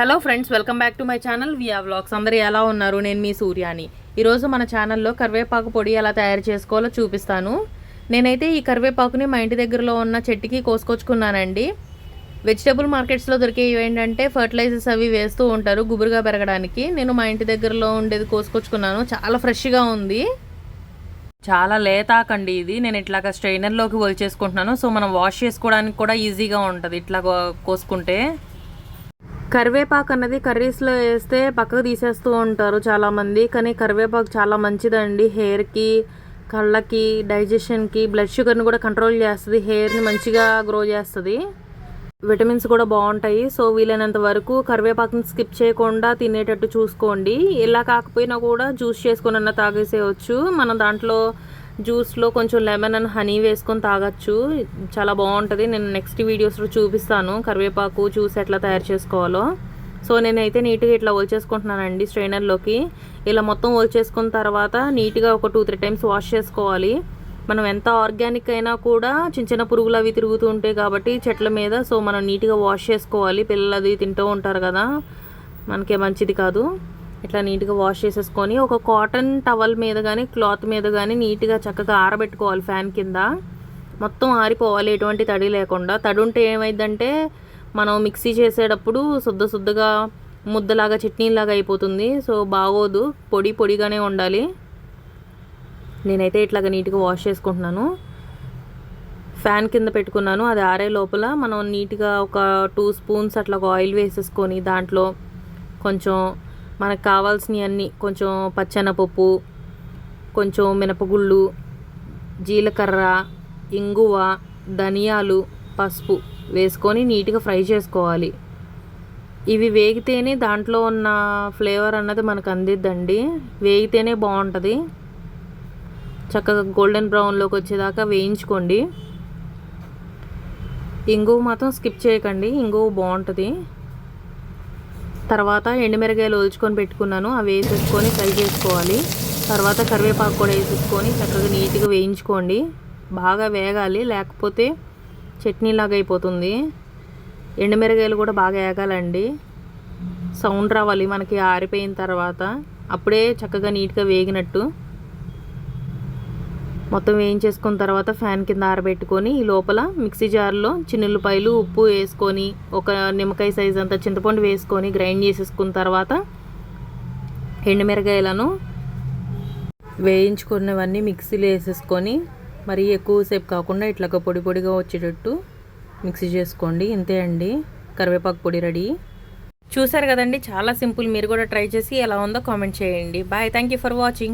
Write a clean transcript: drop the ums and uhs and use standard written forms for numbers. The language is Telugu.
Hello friends, welcome back to my channel via vlogs. అందరూ ఎలా ఉన్నారు? నేను మీ సూర్యాని. ఈరోజు మన ఛానల్లో కరివేపాకు పొడి ఎలా తయారు చేసుకోవాలో చూపిస్తాను. నేనైతే ఈ కరివేపాకుని మా ఇంటి దగ్గరలో ఉన్న చెట్టుకి కోసుకొచ్చుకున్నానండి. వెజిటబుల్ మార్కెట్స్లో దొరికేవి ఏంటంటే ఫర్టిలైజర్స్ అవి వేస్తూ ఉంటారు గుబురుగా పెరగడానికి. నేను మా ఇంటి దగ్గరలో ఉండేది కోసుకొచ్చుకున్నాను. చాలా ఫ్రెష్గా ఉంది, చాలా లేతాకండి ఇది. నేను ఇట్లాగా స్ట్రైనర్లోకి వలిచేసుకుంటున్నాను. సో మనం వాష్ చేసుకోవడానికి కూడా ఈజీగా ఉంటుంది ఇట్లా కోసుకుంటే. కరివేపాకు అన్నది కర్రీస్లో వేస్తే పక్కకు తీసేస్తూ ఉంటారు చాలామంది, కానీ కరివేపాకు చాలా మంచిదండి. హెయిర్కి, కళ్ళకి, డైజెషన్కి, బ్లడ్ షుగర్ని కూడా కంట్రోల్ చేస్తుంది, హెయిర్ని మంచిగా గ్రో చేస్తుంది, విటమిన్స్ కూడా బాగుంటాయి. సో వీలైనంత వరకు కరివేపాకుని స్కిప్ చేయకుండా తినేటట్టు చూసుకోండి. ఇలా కాకపోయినా కూడా జ్యూస్ చేసుకొని అన్న తాగేసేయచ్చు. మనం దాంట్లో జ్యూస్లో కొంచెం లెమన్ అండ్ హనీ వేసుకొని తాగొచ్చు, చాలా బాగుంటుంది. నేను నెక్స్ట్ వీడియోస్లో చూపిస్తాను కరివేపాకు జ్యూస్ ఎట్లా తయారు చేసుకోవాలో. సో నేనైతే నీట్గా ఇట్లా వలిచేసుకుంటున్నానండి స్ట్రైనర్లోకి. ఇలా మొత్తం వలిచేసుకున్న తర్వాత నీట్గా ఒక 2-3 టైమ్స్ వాష్ చేసుకోవాలి. మనం ఎంత ఆర్గానిక్ అయినా కూడా చిన్న చిన్న పురుగులు అవి తిరుగుతూ ఉంటాయి కాబట్టి చెట్ల మీద. సో మనం నీట్గా వాష్ చేసుకోవాలి. పిల్లలు అది తింటూ ఉంటారు కదా, మనకే మంచిది కాదు. ఇట్లా నీట్గా వాష్ చేసేసుకొని ఒక కాటన్ టవల్ మీద కానీ క్లాత్ మీద కానీ నీట్గా చక్కగా ఆరబెట్టుకోవాలి. ఫ్యాన్ కింద మొత్తం ఆరిపోవాలి, ఎటువంటి తడి లేకుండా. తడి ఉంటే ఏమైందంటే మనం మిక్సీ చేసేటప్పుడు శుద్ధగా ముద్దలాగా చట్నీలాగా అయిపోతుంది. సో బాగోదు, పొడిగానే ఉండాలి. నేనైతే ఇట్లాగా నీట్గా వాష్ చేసుకుంటున్నాను. ఫ్యాన్ కింద పెట్టుకున్నాను. అది ఆరే లోపల మనం నీట్గా ఒక 2 స్పూన్స్ అట్లా ఆయిల్ వేసేసుకొని దాంట్లో కొంచెం మనకు కావాల్సినవి అన్నీ, కొంచెం పచ్చెనపప్పు, కొంచెం మినపగుళ్ళు, జీలకర్ర, ఇంగువ, ధనియాలు, పసుపు వేసుకొని నీట్గా ఫ్రై చేసుకోవాలి. ఇవి వేగితేనే దాంట్లో ఉన్న ఫ్లేవర్ అన్నది మనకు అందిద్దండి. వేగితేనే బాగుంటుంది. చక్కగా గోల్డెన్ బ్రౌన్లోకి వచ్చేదాకా వేయించుకోండి. ఇంగువ మాత్రం స్కిప్ చేయకండి, ఇంగువ బాగుంటుంది. తర్వాత ఎండుమిరగాయలు ఒలుచుకొని పెట్టుకున్నాను, అవి వేసేసుకొని ఫ్రై చేసుకోవాలి. తర్వాత కరివేపాకు కూడా వేసేసుకొని చక్కగా నీట్గా వేయించుకోండి. బాగా వేగాలి, లేకపోతే చట్నీలాగా అయిపోతుంది. ఎండుమిరగాయలు కూడా బాగా వేగాలండి, సౌండ్ రావాలి మనకి ఆరిపోయిన తర్వాత, అప్పుడే చక్కగా నీట్గా వేగినట్టు. మొత్తం వేయించేసుకున్న తర్వాత ఫ్యాన్ కింద ఆరబెట్టుకొని ఈ లోపల మిక్సీ జార్లో చిన్నుల్లిపాయలు, ఉప్పు వేసుకొని ఒక నిమ్మకాయ సైజ్ అంతా చింతపండు వేసుకొని గ్రైండ్ చేసేసుకున్న తర్వాత ఎండుమిరగాయలను వేయించుకున్నవన్నీ మిక్సీలో వేసేసుకొని మరీ ఎక్కువసేపు కాకుండా ఇట్లాగా పొడిగా వచ్చేటట్టు మిక్సీ చేసుకోండి. ఇంతే అండి, కరివేపాకు పొడి రెడీ. చూసారు కదండి, చాలా సింపుల్. మీరు కూడా ట్రై చేసి ఎలా ఉందో కామెంట్ చేయండి. Bye, thank you for watching.